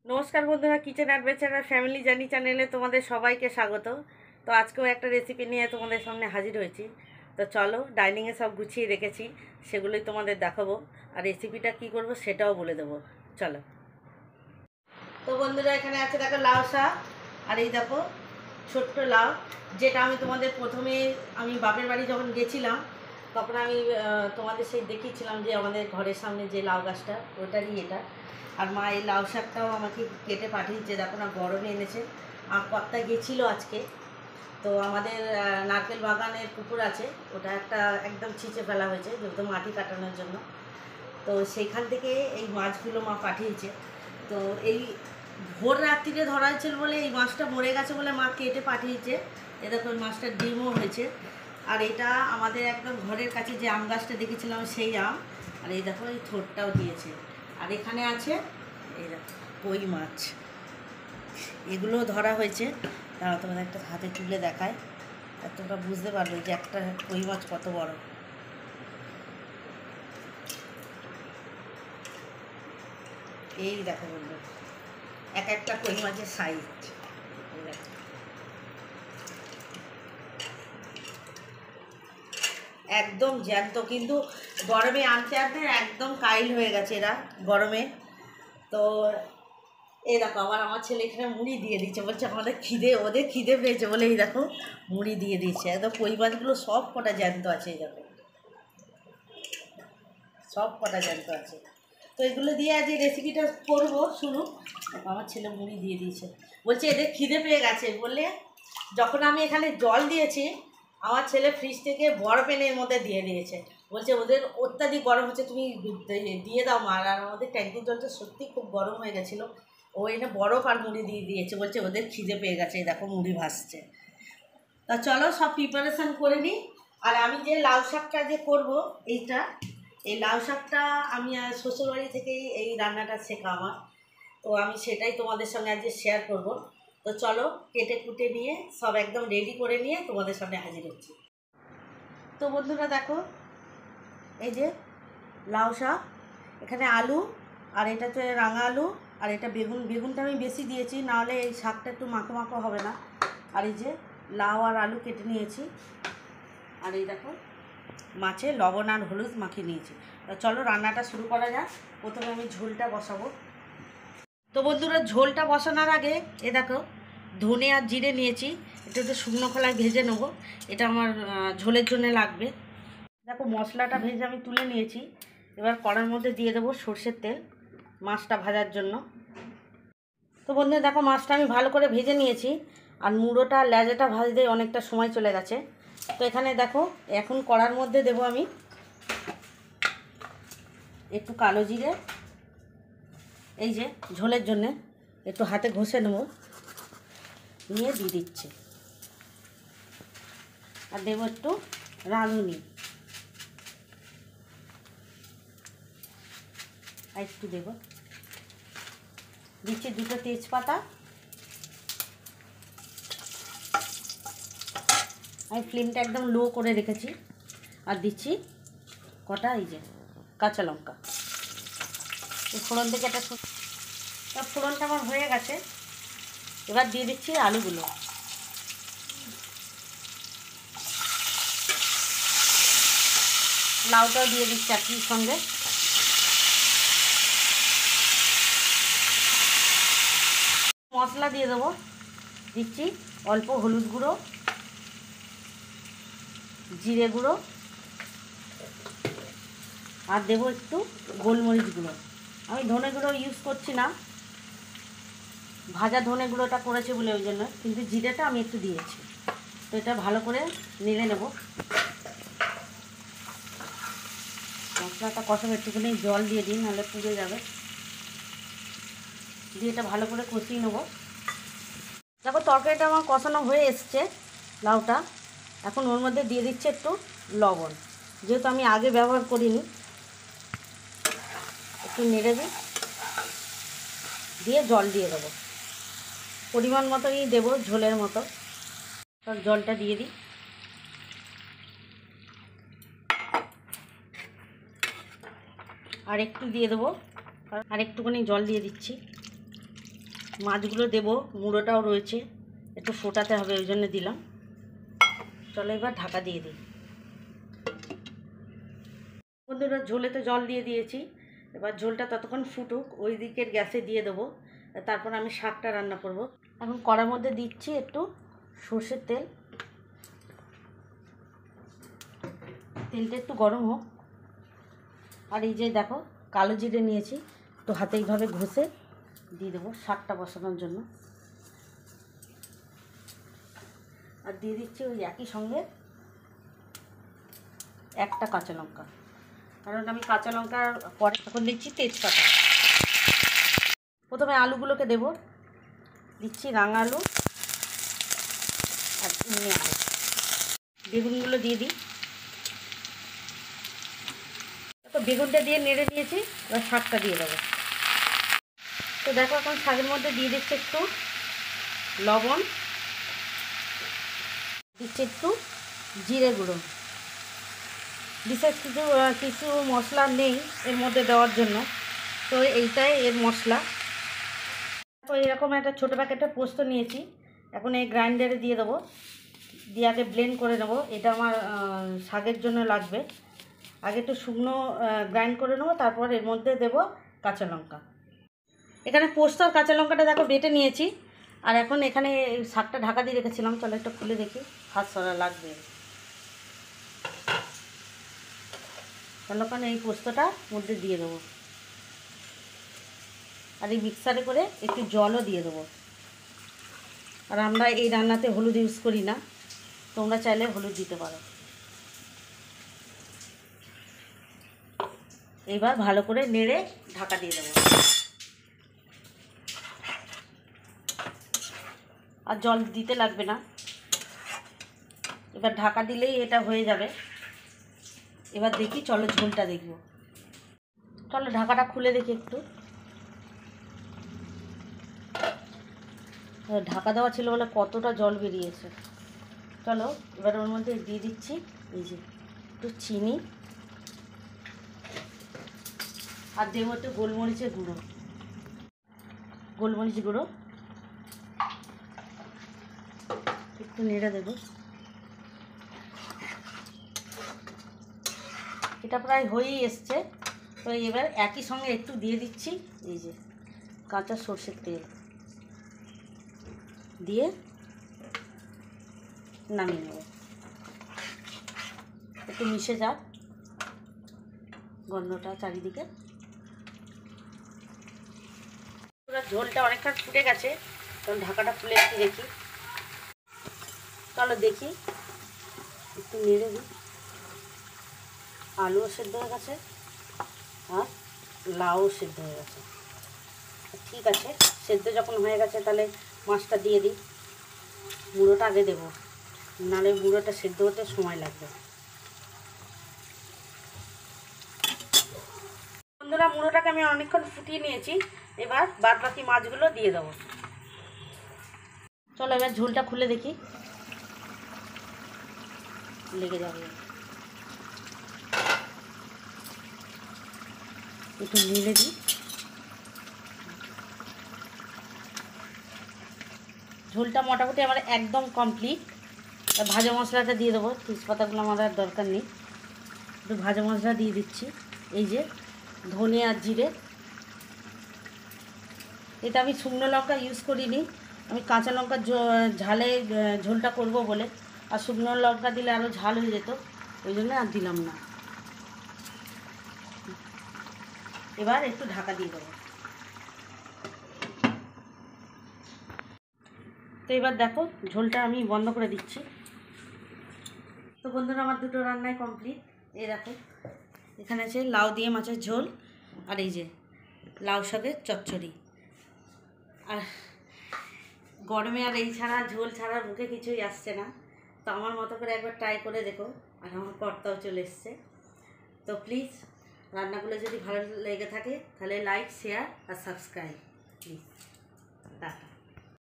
নমস্কার বন্ধুরা, kitchen adventure আর family journey চ্যানেলে তোমাদের সবাইকে স্বাগত। তো আজকেও একটা রেসিপি নিয়ে তোমাদের সামনে হাজির হয়েছি। তো চলো, ডাইনিংয়ে সব গুছিয়ে রেখেছি, সেগুলোই তোমাদের দেখাবো। আর রেসিপিটা কি করব সেটাও বলে দেবো। চলো। তো বন্ধুরা, এখানে আছে দেখো লাউ শাক। আর এই দেখো ছোট্ট লাউ, যেটা আমি তোমাদের প্রথমে আমি বাপের বাড়ি যখন গেছিলাম তখন আমি তোমাদের সেই দেখিয়েছিলাম যে আমাদের ঘরের সামনে যে লাউ গাছটা, ওটারই এটা। আর মা এই লাউ শাকটাও আমাকে কেটে পাঠিয়েছে, দেখো না গরমে এনেছে। আর কর্তা গেছিলো আজকে। তো আমাদের নারকেল বাগানের পুকুর আছে, ওটা একটা একদম ছিঁচে ফেলা হয়েছে যেহেতু মাটি কাটানোর জন্য। তো সেইখান থেকে এই মাছগুলো মা পাঠিয়েছে। তো এই ভোর রাত্রিরে ধরা হয়েছিল বলে এই মাছটা মরে গেছে বলে মা কেটে পাঠিয়েছে। এ দেখো মাছটার ডিমও হয়েছে। আর এটা আমাদের একদম ঘরের কাছে যে আম গাছটা দেখেছিলাম সেই আম। আর এই দেখো এই থোড়টাও দিয়েছে। আর এখানে আছে এই দেখো কই মাছ, এগুলো ধরা হয়েছে। তারা তোমাদের একটা হাতে তুলে দেখায়, আর তোমরা বুঝতে পারবে যে একটা কই মাছ কত বড়। এই দেখো বলবো এক একটা কই মাছের সাইজ। একদম জ্যান্ত, কিন্তু গরমে আনতে আনতে একদম কাইল হয়ে গেছে এরা গরমে। তো এই দেখো আমার ছেলে এখানে মুড়ি দিয়ে দিচ্ছে, বলছে আমাদের ওদের খিদে পেয়েছে বলে এই দেখো মুড়ি দিয়ে দিচ্ছে। একদম কই মাছগুলো সব কটা জ্যান্ত আছে, এই দেখো সব কটা জ্যান্ত আছে। তো এগুলো দিয়ে আজ এই রেসিপিটা করবো শুরু। আমার ছেলে মুড়ি দিয়ে দিয়েছে, বলছে এদের খিদে পেয়ে গেছে বলে যখন আমি এখানে জল দিয়েছি আমার ছেলে ফ্রিজ থেকে বরফ এনে এর মধ্যে দিয়ে দিয়েছে। বলছে ওদের অত্যাধিক গরম হচ্ছে, তুমি দিয়ে দাও মা। আর আমাদের ট্যাঙ্কির জলটা সত্যি খুব গরম হয়ে গেছিলো। ও এনে বরফ আর মুড়ি দিয়ে দিয়েছে, বলছে ওদের খিদে পেয়ে গেছে, দেখো মুড়ি ভাসছে। তা চলো সব প্রিপারেশান করে নিই। আর আমি যে লাউ শাকটা যে করবো এইটা, এই লাউ শাকটা আমি শ্বশুরবাড়ি থেকেই এই রান্নাটা শেখা আমার। তো আমি সেটাই তোমাদের সঙ্গে আজকে শেয়ার করব। তো চলো কেটে কুটে নিয়ে সব একদম রেডি করে নিয়ে তোমাদের সামনে হাজির হচ্ছি। তো বন্ধুরা দেখো, এই যে লাউ শাক, এখানে আলু, আর এটা হচ্ছে রাঙা আলু, আর এটা বেগুনটা আমি বেশি দিয়েছি, নাহলে এই শাকটা একটু মাখো মাখো হবে না। আর এই যে লাউ আর আলু কেটে নিয়েছি। আর এই দেখো মাছে লবণ আর হলুদ মাখিয়ে নিয়েছি। তো চলো রান্নাটা শুরু করা যাক। প্রথমে আমি ঝোলটা বসাবো। তো বন্ধুরা, ঝোলটা বসানোর আগে এ দেখো ধনে আর জিরে নিয়েছি, এটা একটু শুকনো খোলায় ভেজে নেবো। এটা আমার ঝোলের জন্য লাগবে। দেখো মশলাটা ভেজে আমি তুলে নিয়েছি। এবার কড়ার মধ্যে দিয়ে দেবো সর্ষের তেল মাছটা ভাজার জন্য। তো বন্ধুরা দেখো মাছটা আমি ভালো করে ভেজে নিয়েছি। আর মুড়োটা লেজাটা ভাজতে অনেকটা সময় চলে গেছে। তো এখানে দেখো এখন কড়ার মধ্যে দেবো আমি একটু কালো জিরে, এই যে ঝোলের জন্যে একটু হাতে ঘষে নেব, নিয়ে দিয়ে দিচ্ছি। আর দেবো একটু রাঁধুনি, আর একটু দেবো দিচ্ছি দুটো তেজপাতা। আমি ফ্লেমটা একদম লো করে রেখেছি। আর দিচ্ছি কটা এই যে কাঁচা লঙ্কা। এই ফোড়ন থেকে একটা ফোড়নটা আমার হয়ে গেছে। এবার দিয়ে দিচ্ছি আলুগুলো। লাউটাও দিয়ে দিচ্ছি একই সঙ্গে। মশলা দিয়ে দেবো, দিচ্ছি অল্প হলুদ গুঁড়ো, জিরে গুঁড়ো, আর দেবো একটু গোলমরিচ গুঁড়ো। আমি ধনে গুঁড়ো ইউজ করছি না, ভাজা ধনে গুঁড়োটা করেছি বলে ওই জন্য, কিন্তু জিরেটা আমি একটু দিয়েছি। তো এটা ভালো করে নেড়ে নেব। মশলাটা কষাবে, একটুখানি জল দিয়ে দিই নাহলে পুড়ে যাবে। দিয়ে এটা ভালো করে কষিয়ে নেব। দেখো তরকারিটা আমার কষানো হয়ে এসছে লাউটা। এখন ওর মধ্যে দিয়ে দিচ্ছে একটু লবণ, যেহেতু আমি আগে ব্যবহার করিনি। একটু নেড়ে দিই, দিয়ে জল দিয়ে দেবো পরিমাণ মতোই দেবো, ঝোলের মতো। তার জলটা দিয়ে দিই। আর একটু দিয়ে দেবো, আর একটুখানি জল দিয়ে দিচ্ছি। মাছগুলো দেবো, মুড়োটাও রয়েছে, একটু ফোটাতে হবে, ওই জন্য দিলাম। চলো এবার ঢাকা দিয়ে দিই। বন্ধুরা ঝোলে তো জল দিয়ে দিয়েছি, এবার ঝোলটা ততক্ষণ ফুটুক, ওই দিকের গ্যাসে দিয়ে দেবো, তারপর আমি শাকটা রান্না করব। এখন কড়ার মধ্যে দিচ্ছি একটু সর্ষের তেল, তেলটা একটু গরম হোক। আর এই যে দেখো কালো জিরে নিয়েছি, একটু হাতে এইভাবে ঘষে দিয়ে দেবো শাকটা বসানোর জন্য। আর দিয়ে দিচ্ছি ওই একই সঙ্গে একটা কাঁচা লঙ্কা, কারণ আমি কাঁচা লঙ্কার পরে তখন দিচ্ছি তেজপাতা। প্রথমে আলুগুলোকে দেবো, দিচ্ছি রাঙা আলু আর এমনি আলু। বেগুনগুলো দিয়ে দিই। তো বেগুনটা দিয়ে নেড়ে নিয়েছি, এবার শাকটা দিয়ে দেবো। তো দেখো এখন শাকের মধ্যে দিয়ে দিচ্ছি একটু লবণ, দিচ্ছি একটু জিরে গুঁড়ো। বিশেষ কিছু মশলা নেই এর মধ্যে দেওয়ার জন্য, তো এইটাই এর মশলা। তো এরকম একটা ছোটো প্যাকেটের পোস্ত নিয়েছি, এখন এই গ্রাইন্ডারে দিয়ে দেবো, দিয়ে আগে ব্লেন্ড করে নেবো। এটা আমার শাকের জন্য লাগবে। আগে একটু শুকনো গ্রাইন্ড করে নেবো, তারপর এর মধ্যে দেবো কাঁচা লঙ্কা। এখানে পোস্ত আর কাঁচা লঙ্কাটা দেখো বেটে নিয়েছি, আর এখন এখানে শাকটা ঢাকা দিয়ে রেখেছিলাম। চলো একটা খুলে দেখি, হাত সরা লাগবে। চলো কারণ এই পোস্তটা মধ্যে দিয়ে দেবো, আর এই মিক্সারে করে একটু জলও দিয়ে দেবো। আর আমরা এই রান্নাতে হলুদ ইউজ করি না, তোমরা চাইলে হলুদ দিতে পারো। এবার ভালো করে নেড়ে ঢাকা দিয়ে দেবো। আর জল দিতে লাগবে না, এবার ঢাকা দিলেই এটা হয়ে যাবে। এবার দেখি, চলো ঝোলটা দেখব। চলো ঢাকাটা খুলে দেখি একটু। ঢাকা দেওয়া ছিল বলে কতটা জল বেরিয়েছে। চলো এবার ওর মধ্যে দিয়ে দিচ্ছি এই যে একটু চিনি, আর দেবো একটু গোলমরিচের গুঁড়ো, গোলমরিচ গুঁড়ো একটু নেড়ে দেবো। এটা প্রায় হয়েই এসছে। তো এবার একই সঙ্গে একটু দিয়ে দিচ্ছি এই যে কাঁচা সর্ষের তেল, দিয়ে নামিয়ে নেব। একটু মিশে যাক গন্ধটা চারিদিকে। পুরো ঝোলটা অনেকটা ফুটে গেছে, তখন ঢাকাটা খুলে একটু দেখি। চলো দেখি, একটু নেড়ে দিই। আলুও সেদ্ধ হয়ে গেছে আর লাউও সেদ্ধ হয়ে গেছে। ঠিক আছে, সেদ্ধ যখন হয়ে গেছে তাহলে মাছটা দিয়ে দিই। মুড়োটা আগে দেবো, নাহলে মুড়োটা সেদ্ধ হতে সময় লাগবে। বন্ধুরা মুড়োটাকে আমি অনেকক্ষণ ফুটিয়ে নিয়েছি, এবার বাদ বাকি মাছগুলো দিয়ে দেবো। চলো এবার ঝোলটা খুলে দেখি, লেগে যাবে। একটু নেড়ে দিই। ঝোলটা মোটামুটি আমার একদম কমপ্লিট। ভাজা মশলাটা দিয়ে দেবো, তেজপাতাগুলো আমার আর দরকার নেই। একটু ভাজা মশলা দিয়ে দিচ্ছি, এই যে ধনে আর জিরে। এটা আমি শুকনো লঙ্কা ইউজ করিনি, আমি কাঁচা লঙ্কা ঝালে ঝোলটা করব বলে। আর শুকনো লঙ্কা দিলে আরও ঝাল হয়ে যেত, ওই জন্য আর দিলাম না। এবার একটু ঢাকা দিয়ে দেবো। তো এবার দেখো ঝোলটা আমি বন্ধ করে দিচ্ছি। তো বন্ধুরা আমার দুটো রান্নাই কমপ্লিট। এই দেখো এখানে আছে লাউ দিয়ে মাছের ঝোল, আর এই যে লাউ শাকের চচ্চড়ি। আর গরমে আর এই ছাড়া ঝোল ছাড়া মুখে কিছুই আসছে না। তো আমার মতো করে একবার ট্রাই করে দেখো। আর আমার কর্তাও চলে এসছে। তো প্লিজ রান্নাগুলো যদি ভালো লেগে থাকে তাহলে লাইক, শেয়ার আর সাবস্ক্রাইব প্লিজ।